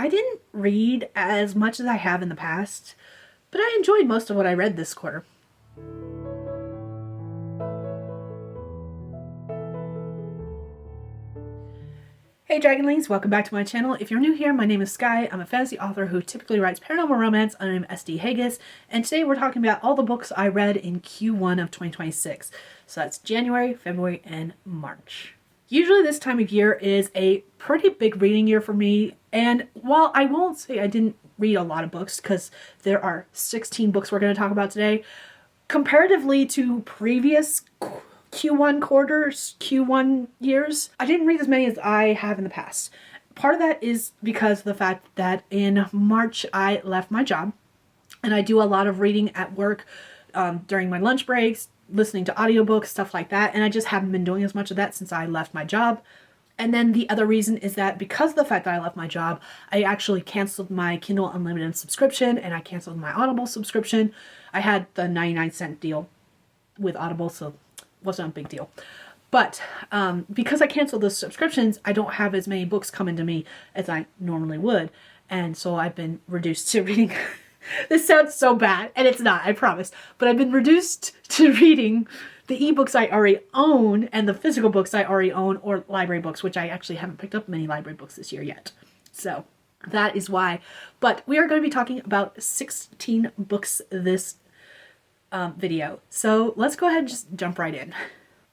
I didn't read as much as I have in the past, but I enjoyed most of what I read this quarter. Hey Dragonlings, welcome back to my channel. If you're new here, my name is Skye. I'm a fantasy author who typically writes paranormal romance under SD Hegyes, and today we're talking about all the books I read in Q1 of 2026. So that's January, February, and March. Usually this time of year is a pretty big reading year for me, and while I won't say I didn't read a lot of books, because there are 16 books we're going to talk about today, comparatively to previous Q1 quarters, Q1 years, I didn't read as many as I have in the past. Part of that is because of the fact that in March I left my job, and I do a lot of reading at work during my lunch breaks, listening to audiobooks, stuff like that, and I just haven't been doing as much of that since I left my job. And then the other reason is that because of the fact that I left my job, I actually canceled my Kindle Unlimited subscription, and I canceled my Audible subscription. I had the 99-cent deal with Audible, so wasn't a big deal. But because I canceled the subscriptions, I don't have as many books coming to me as I normally would. And so I've been reduced to reading. This sounds so bad, and it's not, I promise. But I've been reduced to reading the ebooks I already own and the physical books I already own, or library books, which I actually haven't picked up many library books this year yet. So that is why. But we are going to be talking about 16 books this video. So let's go ahead and just jump right in.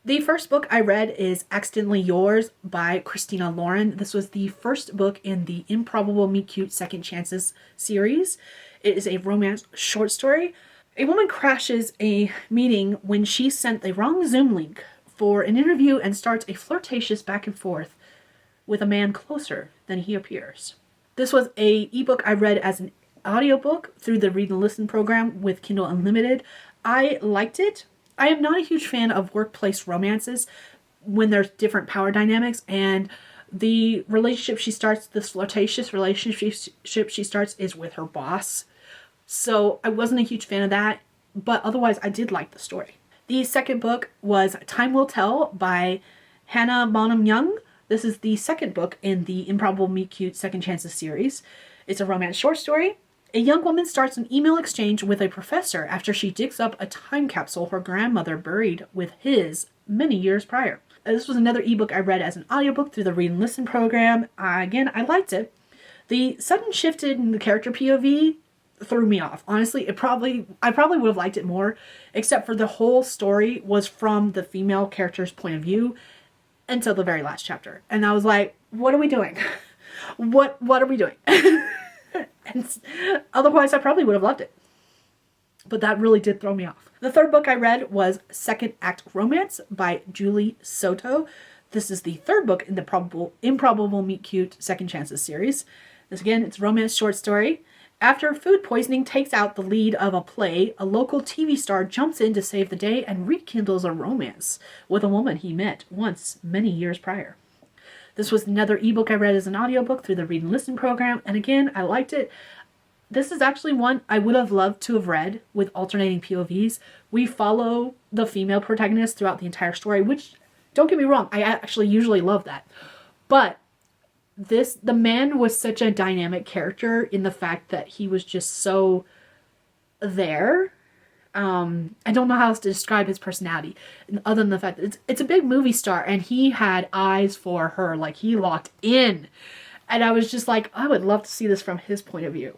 The first book I read is Accidentally Yours by Christina Lauren. This was the first book in the Improbable Meet Cute Second Chances series. It is a romance short story. A woman crashes a meeting when she sent the wrong Zoom link for an interview and starts a flirtatious back and forth with a man closer than he appears. This was a ebook I read as an audiobook through the Read and Listen program with Kindle Unlimited. I liked it. I am not a huge fan of workplace romances when there's different power dynamics, and the relationship she starts, this flirtatious relationship she starts, is with her boss. So I wasn't a huge fan of that, but otherwise I did like the story. The second book was Time Will Tell by Hannah Bonham Young. This is the second book in the Improbable Meet Cute Second Chances series. It's a romance short story. A young woman starts an email exchange with a professor after she digs up a time capsule her grandmother buried with his many years prior. This was another ebook I read as an audiobook through the Read and Listen program. Again, I liked it. The sudden shift in the character POV threw me off. Honestly, I probably would have liked it more, except for the whole story was from the female character's point of view until the very last chapter. And I was like, what are we doing? What are we doing? And otherwise, I probably would have loved it. But that really did throw me off. The third book I read was Second Act Romance by Julie Soto. This is the third book in the Improbable Meet Cute Second Chances series. This again, it's a romance short story. After food poisoning takes out the lead of a play, a local TV star jumps in to save the day and rekindles a romance with a woman he met once many years prior. This was another ebook I read as an audiobook through the Read and Listen program, and again, I liked it. This is actually one I would have loved to have read with alternating POVs. We follow the female protagonist throughout the entire story, which, don't get me wrong, I actually usually love that. But the man was such a dynamic character in the fact that he was just so there. I don't know how else to describe his personality other than the fact that it's a big movie star, and he had eyes for her, like he locked in. And I was just like, I would love to see this from his point of view.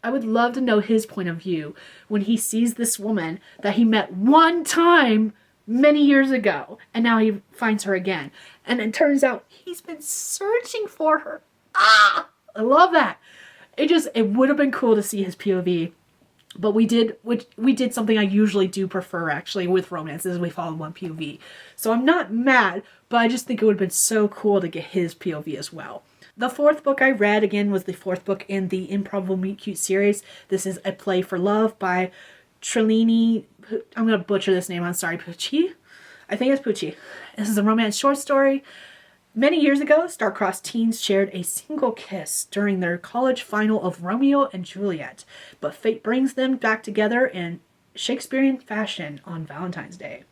I would love to know his point of view when he sees this woman that he met one time many years ago, and now he finds her again. And it turns out he's been searching for her. I love that. It would have been cool to see his POV. But we did something I usually do prefer, actually, with romances. We follow one POV. So I'm not mad, but I just think it would have been so cool to get his POV as well. The fourth book I read, again, was the fourth book in the Improbable Meet Cute series. This is A Play for Love by Trelini. I'm going to butcher this name. I'm sorry, Pucci. I think it's Pucci. This is a romance short story. Many years ago, star-crossed teens shared a single kiss during their college final of Romeo and Juliet, but fate brings them back together in Shakespearean fashion on Valentine's Day.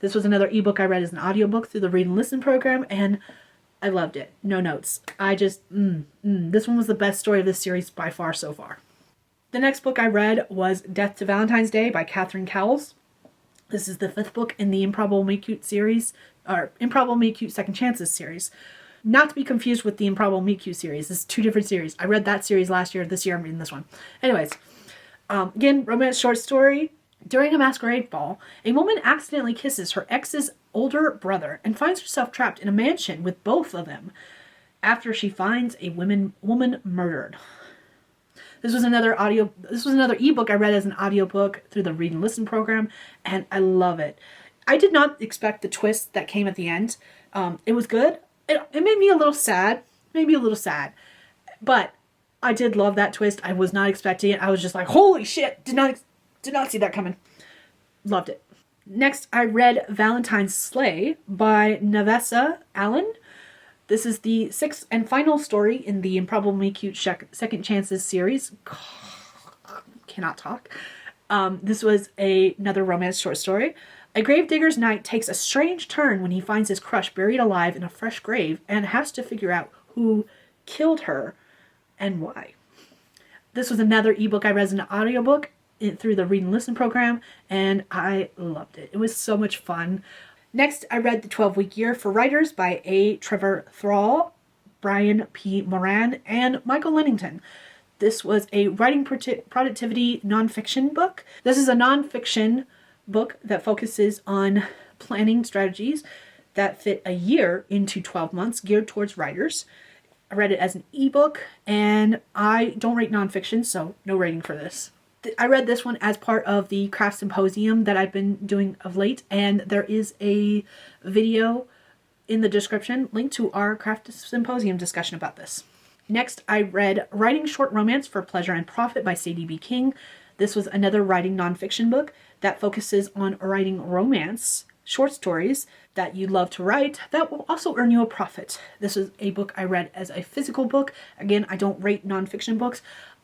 This was another ebook I read as an audiobook through the Read and Listen program, and I loved it. No notes. I just, this one was the best story of this series by far so far. The next book I read was Death to Valentine's Day by Catherine Cowles. This is the 5th book in the Improbable Meet Cute series, or Improbable Meet Cute Second Chances series. Not to be confused with the Improbable Meet Cute series. This is 2 different series. I read that series last year. This year I'm reading this one. Anyways, again, romance short story. During a masquerade ball, a woman accidentally kisses her ex's older brother and finds herself trapped in a mansion with both of them after she finds a woman murdered. This was another ebook I read as an audiobook through the Read and Listen program, and I love it. I did not expect the twist that came at the end. It was good. It made me a little sad. But I did love that twist. I was not expecting it. I was just like, holy shit, did not see that coming. Loved it. Next, I read Valentine's Sleigh by Nevessa Allen. This is the 6th and final story in the Improbable Meet Cute Second Chances series. Cannot talk. This was another romance short story. A gravedigger's night takes a strange turn when he finds his crush buried alive in a fresh grave and has to figure out who killed her and why. This was another ebook I read as an audiobook through the Read and Listen program, and I loved it. It was so much fun. Next, I read The 12-Week Year for Writers by A. Trevor Thrall, Brian P. Moran, and Michael Lennington. This was a writing productivity nonfiction book. This is a nonfiction book that focuses on planning strategies that fit a year into 12 months, geared towards writers. I read it as an ebook, and I don't rate nonfiction, so no rating for this. I read this one as part of the craft symposium that I've been doing of late, and there is a video in the description linked to our craft symposium discussion about this. Next, I read Writing Short Romance for Pleasure and Profit by Sadie B. King. This was another writing nonfiction book that focuses on writing romance short stories that you love to write that will also earn you a profit. This is a book I read as a physical book. Again, I don't rate nonfiction books.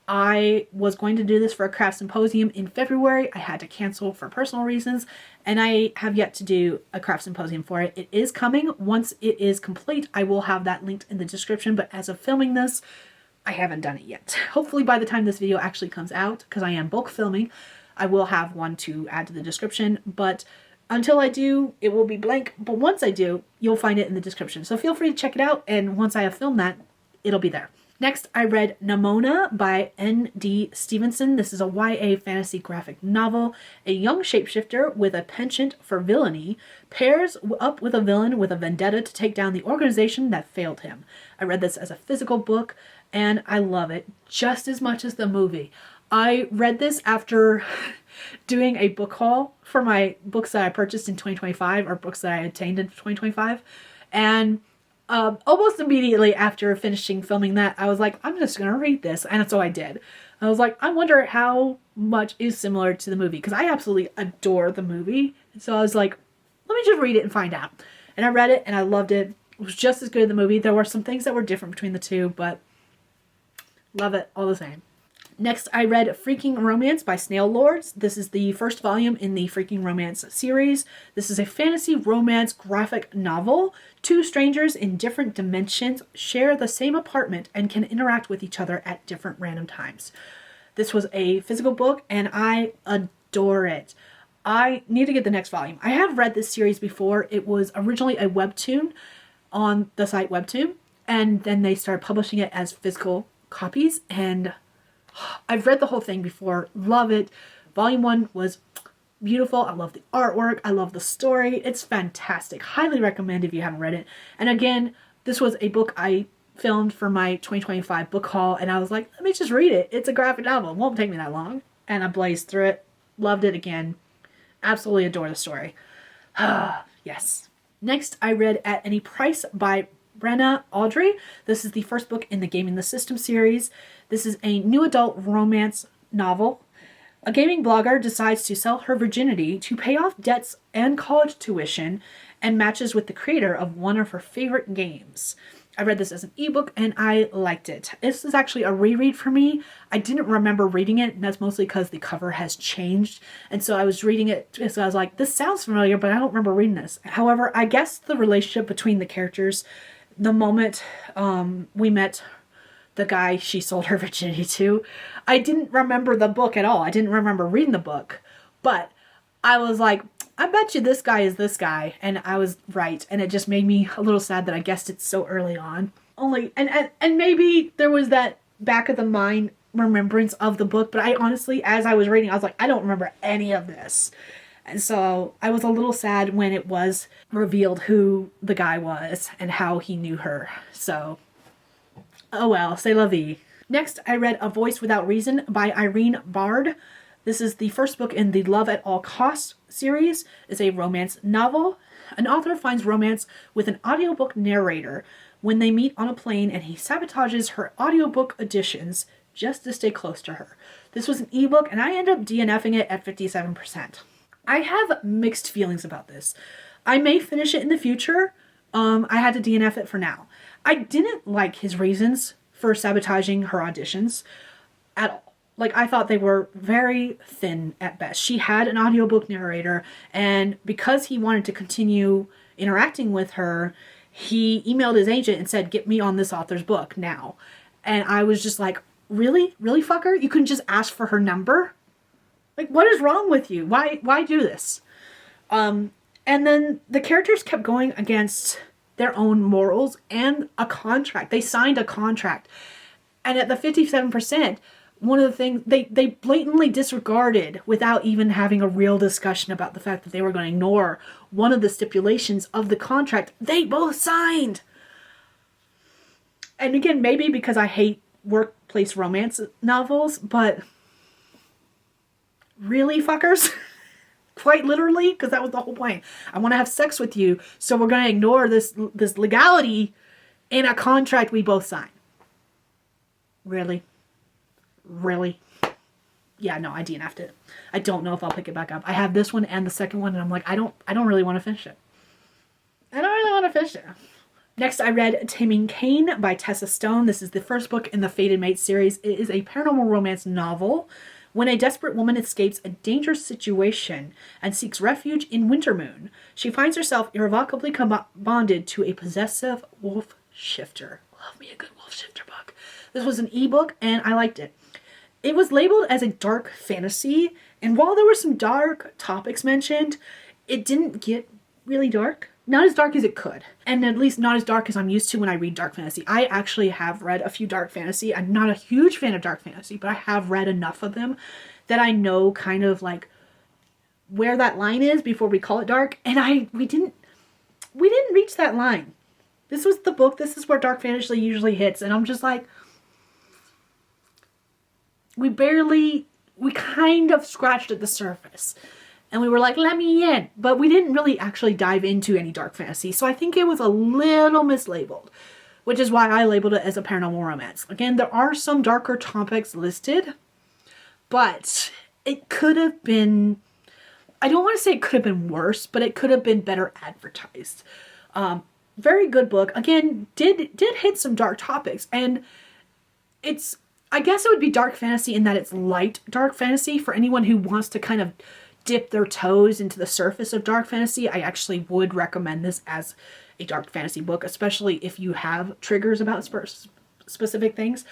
I was going to do this for a craft symposium in February. I had to cancel for personal reasons, and I have yet to do a craft symposium for it. It is coming. Once it is complete, I will have that linked in the description, but as of filming this, I haven't done it yet. Hopefully by the time this video actually comes out, because I am bulk filming, I will have one to add to the description, but until I do, it will be blank. But once I do, you'll find it in the description. So feel free to check it out, and once I have filmed that, it'll be there. Next, I read Nimona by N.D. Stevenson. This is a YA fantasy graphic novel. A young shapeshifter with a penchant for villainy pairs up with a villain with a vendetta to take down the organization that failed him. I read this as a physical book, and I love it just as much as the movie. I read this after doing a book haul for my books that I purchased in 2025, or books that I obtained in 2025, and almost immediately after finishing filming that, I was like, I'm just gonna read this, and so I did. I was like, I wonder how much is similar to the movie, because I absolutely adore the movie, and so I was like, let me just read it and find out. And I read it, and I loved it. It was just as good as the movie. There were some things that were different between the two, but love it all the same. Next, I read Freaking Romance by Snail Lords. This is the first volume in the Freaking Romance series. This is a fantasy romance graphic novel. Two strangers in different dimensions share the same apartment and can interact with each other at different random times. This was a physical book, and I adore it. I need to get the next volume. I have read this series before. It was originally a webtoon on the site Webtoon, and then they started publishing it as physical copies, and I've read the whole thing before. Love it. Volume 1 was beautiful. I love the artwork. I love the story. It's fantastic. Highly recommend if you haven't read it. And again, this was a book I filmed for my 2025 book haul, and I was like, let me just read it. It's a graphic novel. It won't take me that long. And I blazed through it. Loved it again. Absolutely adore the story. Yes. Next, I read At Any Price by Brenna Audrey. This is the first book in the Gaming the System series. This is a new adult romance novel. A gaming blogger decides to sell her virginity to pay off debts and college tuition, and matches with the creator of one of her favorite games. I read this as an ebook, and I liked it. This is actually a reread for me. I didn't remember reading it, and that's mostly because the cover has changed. And so I was reading it, so I was like, this sounds familiar, but I don't remember reading this. However, I guess the relationship between the characters the moment we met the guy she sold her virginity to, I didn't remember the book at all. I didn't remember reading the book, but I was like, I bet you this guy is this guy. And I was right. And it just made me a little sad that I guessed it so early on. And maybe there was that back of the mind remembrance of the book, but I honestly, as I was reading, I was like, I don't remember any of this. And so I was a little sad when it was revealed who the guy was and how he knew her. So, oh well, c'est la vie. Next, I read A Voice Without Reason by Irene Bard. This is the first book in the Love at All Costs series. It's a romance novel. An author finds romance with an audiobook narrator when they meet on a plane, and he sabotages her audiobook editions just to stay close to her. This was an ebook, and I ended up DNFing it at 57%. I have mixed feelings about this. I may finish it in the future. I had to DNF it for now. I didn't like his reasons for sabotaging her auditions at all. Like, I thought they were very thin at best. She had an audiobook narrator, and because he wanted to continue interacting with her, he emailed his agent and said, get me on this author's book now. And I was just like, really? Really, fucker? You couldn't just ask for her number? Like, what is wrong with you? Why do this? And then the characters kept going against their own morals and a contract. They signed a contract. And at the 57%, one of the things they blatantly disregarded without even having a real discussion about the fact that they were going to ignore one of the stipulations of the contract they both signed. And again, maybe because I hate workplace romance novels, but really, fuckers? Quite literally, because that was the whole point. I want to have sex with you, so we're going to ignore this legality in a contract we both signed. Really? Really? Yeah, no, I DNF'd it. I don't know if I'll pick it back up. I have this one and the second one, and I'm like, I don't really want to finish it. I don't really want to finish it. Next, I read Taming Kane by Tessa Stone. This is the first book in the Fated Mate series. It is a paranormal romance novel. When a desperate woman escapes a dangerous situation and seeks refuge in Wintermoon, she finds herself irrevocably bonded to a possessive wolf shifter. Love me a good wolf shifter book. This was an ebook, and I liked it. It was labeled as a dark fantasy, and while there were some dark topics mentioned, it didn't get really dark. Not as dark as it could, and at least not as dark as I'm used to when I read dark fantasy. I actually have read a few dark fantasy. I'm not a huge fan of dark fantasy, but I have read enough of them that I know kind of like where that line is before we call it dark, and we didn't reach that line. This was the book. This is where dark fantasy usually hits, and I'm just like, we kind of scratched at the surface. And we were like, let me in. But we didn't really actually dive into any dark fantasy. So I think it was a little mislabeled, which is why I labeled it as a paranormal romance. Again, there are some darker topics listed, but it could have been, I don't want to say it could have been worse, but it could have been better advertised. Very good book. Again, did hit some dark topics. And I guess it would be dark fantasy in that it's light dark fantasy for anyone who wants to kind of dip their toes into the surface of dark fantasy. I actually would recommend this as a dark fantasy book, especially if you have triggers about specific things.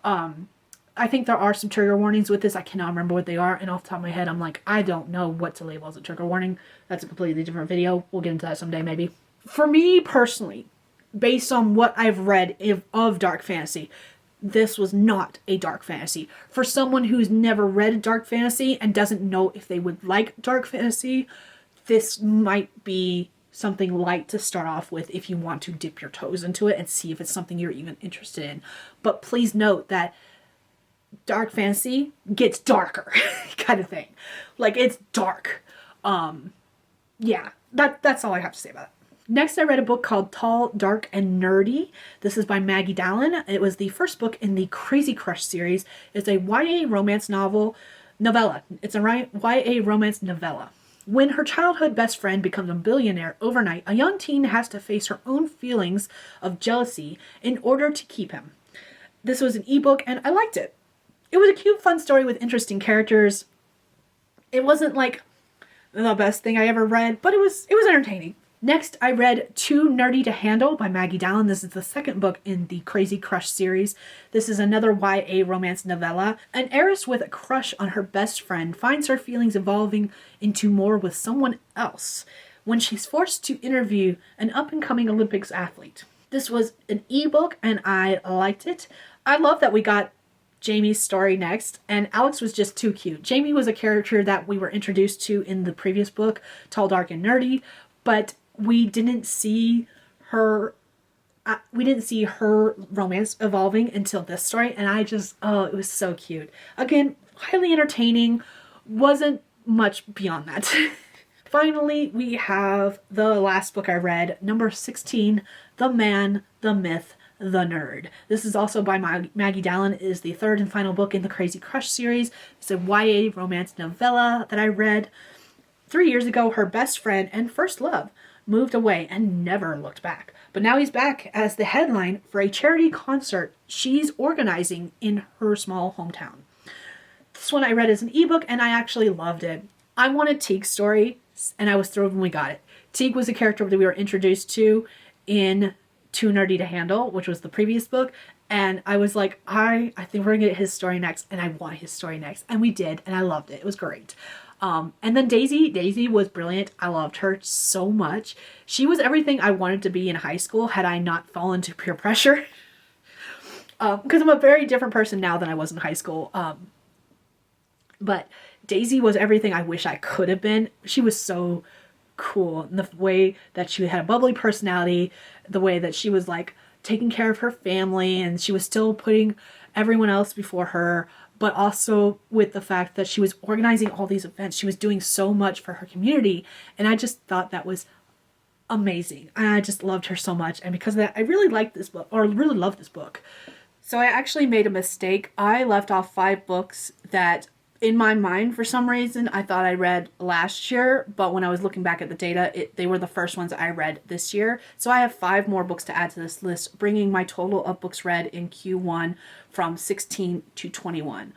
I think there are some trigger warnings with this. I cannot remember what they are, and off the top of my head, I'm like, I don't know what to label as a trigger warning. That's a completely different video. We'll get into that someday, maybe. For me personally, based on what I've read of dark fantasy, this was not a dark fantasy. For someone who's never read dark fantasy and doesn't know if they would like dark fantasy, this might be something light to start off with if you want to dip your toes into it and see if it's something you're even interested in. But please note that dark fantasy gets darker kind of thing. Like, it's dark. Yeah, that's all I have to say about it. Next, I read a book called Tall, Dark, and Nerdy. This is by Maggie Dallin. It was the first book in the Crazy Crush series. It's a YA romance novella. It's a YA romance novella. When her childhood best friend becomes a billionaire overnight, a young teen has to face her own feelings of jealousy in order to keep him. This was an ebook, and I liked it. It was a cute, fun story with interesting characters. It wasn't like the best thing I ever read, but it was entertaining. Next, I read Too Nerdy to Handle by Maggie Dallin. This is the second book in the Crazy Crush series. This is another YA romance novella. An heiress with a crush on her best friend finds her feelings evolving into more with someone else when she's forced to interview an up-and-coming Olympics athlete. This was an ebook and I liked it. I love that we got Jamie's story next, and Alex was just too cute. Jamie was a character that we were introduced to in the previous book, Tall, Dark, and Nerdy, but we didn't see her romance evolving until this story, and I just, oh, it was so cute. Again, highly entertaining, wasn't much beyond that. Finally, we have the last book I read, number 16, The Man, the Myth, the Nerd. This is also by Maggie Dallin. It is the third and final book in the Crazy Crush series. It's a YA romance novella that I read. 3 years ago, her best friend and first love moved away and never looked back. But now he's back as the headline for a charity concert she's organizing in her small hometown. This one I read as an ebook and I actually loved it. I wanted Teague's story and I was thrilled when we got it. Teague was a character that we were introduced to in Too Nerdy to Handle, which was the previous book. And I was like, I think we're gonna get his story next, and I want his story next. And we did, and I loved it. It was great. And then Daisy was brilliant. I loved her so much. She was everything I wanted to be in high school had I not fallen to peer pressure. Because I'm a very different person now than I was in high school. But Daisy was everything I wish I could have been. She was so cool in the way that she had a bubbly personality, the way that she was like taking care of her family, and she was still putting everyone else before her, but also with the fact that she was organizing all these events. She was doing so much for her community, and I just thought that was amazing. I just loved her so much, and because of that, I really liked this book, or really loved this book. So I actually made a mistake. I left off 5 books that in my mind, for some reason, I thought I read last year, but when I was looking back at the data, they were the first ones I read this year. So I have 5 more books to add to this list, bringing my total of books read in Q1 from 16 to 21.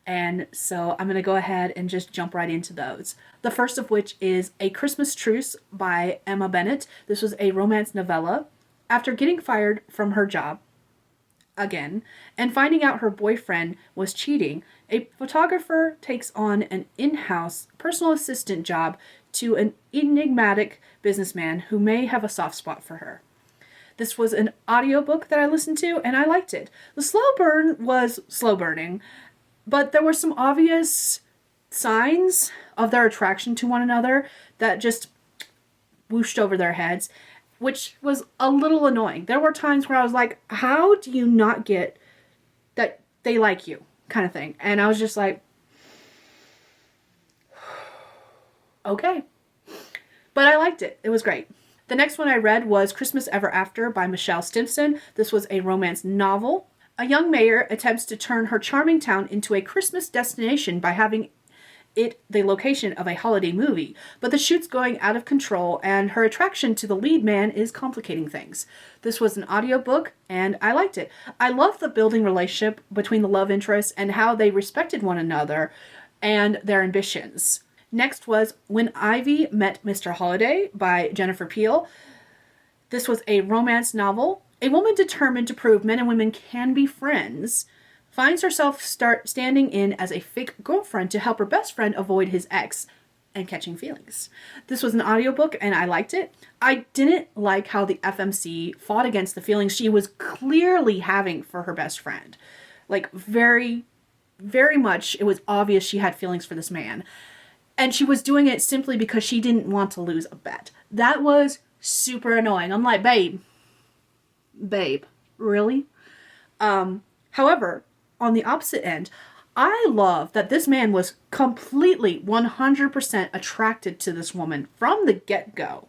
And so I'm going to go ahead and just jump right into those. The first of which is A Christmas Truce by Emma Bennett. This was a romance novella. After getting fired from her job, again, and finding out her boyfriend was cheating, a photographer takes on an in-house personal assistant job to an enigmatic businessman who may have a soft spot for her. This was an audiobook that I listened to and I liked it. The slow burn was slow burning, but there were some obvious signs of their attraction to one another that just whooshed over their heads, which was a little annoying. There were times where I was like, how do you not get that they like you, kind of thing. And I was just like, okay. But I liked it. It was great. The next one I read was Christmas Ever After by Michelle Stimpson. This was a romance novel. A young mayor attempts to turn her charming town into a Christmas destination by having it the location of a holiday movie, but the shoot's going out of control and her attraction to the lead man is complicating things. This was an audiobook and I liked it. I love the building relationship between the love interests and how they respected one another and their ambitions. Next was When Ivy Met Mr. Holiday by Jennifer Peel. This was a romance novel. A woman determined to prove men and women can be friends finds herself standing in as a fake girlfriend to help her best friend avoid his ex and catching feelings. This was an audiobook and I liked it. I didn't like how the FMC fought against the feelings she was clearly having for her best friend. Like very, very much it was obvious she had feelings for this man. And she was doing it simply because she didn't want to lose a bet. That was super annoying. I'm like, babe, really? However, on the opposite end, I love that this man was completely 100% attracted to this woman from the get-go.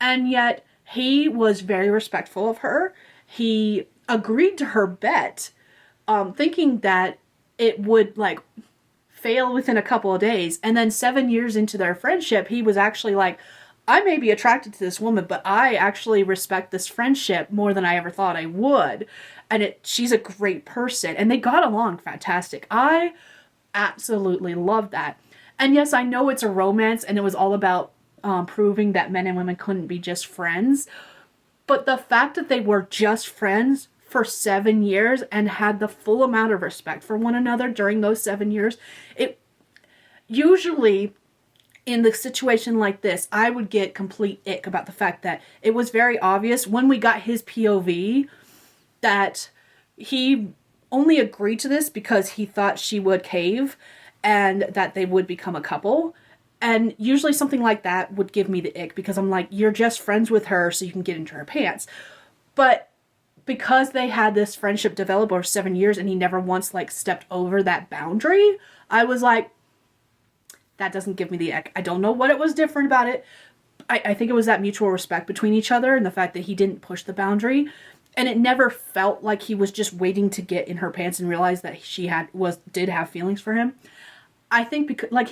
And yet he was very respectful of her. He agreed to her bet, thinking that it would like fail within a couple of days. And then 7 years into their friendship, he was actually like, I may be attracted to this woman, but I actually respect this friendship more than I ever thought I would. And she's a great person. And they got along fantastic. I absolutely love that. And yes, I know it's a romance and it was all about proving that men and women couldn't be just friends. But the fact that they were just friends for 7 years and had the full amount of respect for one another during those 7 years, it usually in the situation like this, I would get complete ick about the fact that it was very obvious when we got his POV that he only agreed to this because he thought she would cave and that they would become a couple. And usually something like that would give me the ick because I'm like, you're just friends with her so you can get into her pants. But because they had this friendship develop over 7 years and he never once like stepped over that boundary, I was like, that doesn't give me the ick. I don't know what it was different about it. I think it was that mutual respect between each other and the fact that he didn't push the boundary. And it never felt like he was just waiting to get in her pants and realize that she did have feelings for him. I think because like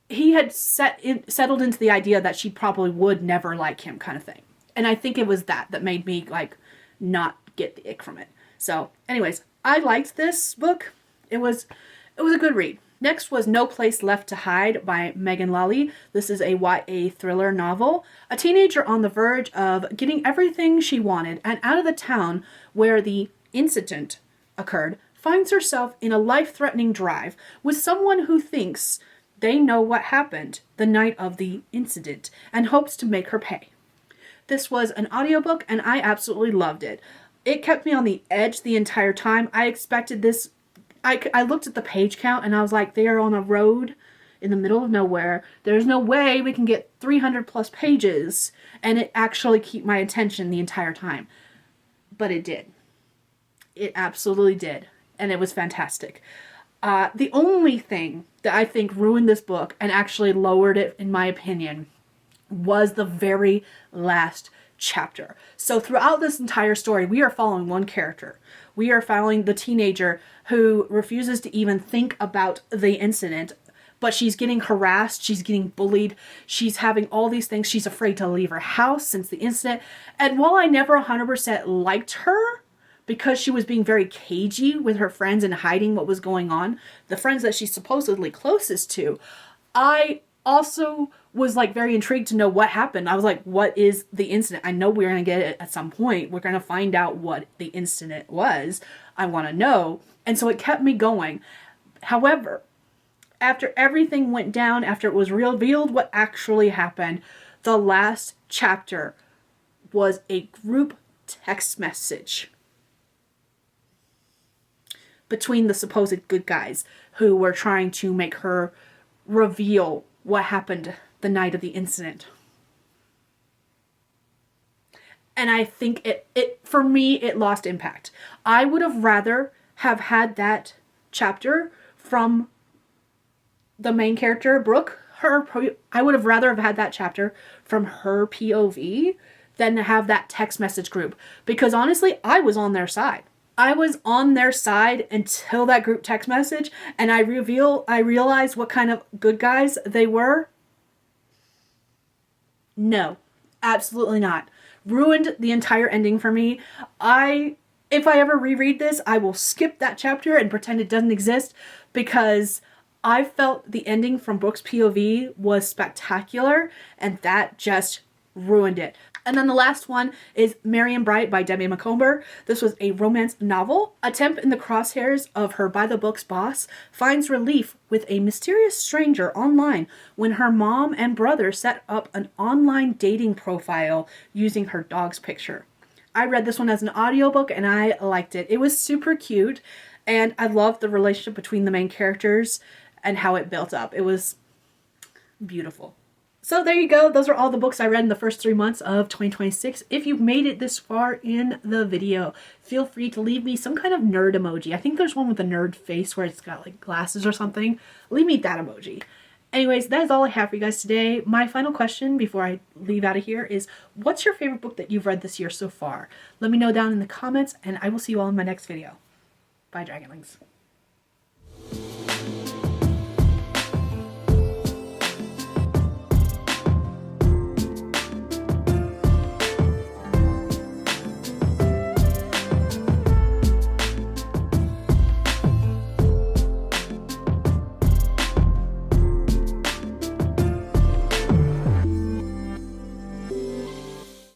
he had settled into the idea that she probably would never like him kind of thing. And I think it was that made me like not get the ick from it. So anyways, I liked this book. It was a good read. Next was No Place Left to Hide by Megan Lally. This is a YA thriller novel. A teenager on the verge of getting everything she wanted and out of the town where the incident occurred finds herself in a life-threatening drive with someone who thinks they know what happened the night of the incident and hopes to make her pay. This was an audiobook and I absolutely loved it. It kept me on the edge the entire time. I expected this. I looked at the page count and I was like, they are on a road in the middle of nowhere. There's no way we can get 300 plus pages and it actually keep my attention the entire time. But it did. It absolutely did. And it was fantastic. The only thing that I think ruined this book and actually lowered it, in my opinion, was the very last chapter. So throughout this entire story, we are following one character. We are following the teenager who refuses to even think about the incident, but she's getting harassed, she's getting bullied, she's having all these things, she's afraid to leave her house since the incident. And while I never 100% liked her, because she was being very cagey with her friends and hiding what was going on, the friends that she's supposedly closest to, I also was like very intrigued to know what happened. I was like, what is the incident? I know we're going to get it at some point. We're going to find out what the incident was. I want to know. And so it kept me going. However, after everything went down, after it was revealed what actually happened, the last chapter was a group text message between the supposed good guys who were trying to make her reveal what happened the night of the incident. And I think it for me, it lost impact. I would have rather have had that chapter from the main character, Brooke. I would have rather have had that chapter from her POV than to have that text message group. Because honestly, I was on their side. I was on their side until that group text message, and I realized what kind of good guys they were. No, absolutely not. Ruined the entire ending for me. If I ever reread this, I will skip that chapter and pretend it doesn't exist, because I felt the ending from Brooke's POV was spectacular, and that just ruined it. And then the last one is Marian Bright by Debbie Macomber. This was a romance novel. A temp in the crosshairs of her by-the-books boss finds relief with a mysterious stranger online when her mom and brother set up an online dating profile using her dog's picture. I read this one as an audiobook and I liked it. It was super cute and I loved the relationship between the main characters and how it built up. It was beautiful. So there you go. Those are all the books I read in the first 3 months of 2026. If you've made it this far in the video, feel free to leave me some kind of nerd emoji. I think there's one with a nerd face where it's got like glasses or something. Leave me that emoji. Anyways, that is all I have for you guys today. My final question before I leave out of here is, what's your favorite book that you've read this year so far? Let me know down in the comments and I will see you all in my next video. Bye, Dragonlings.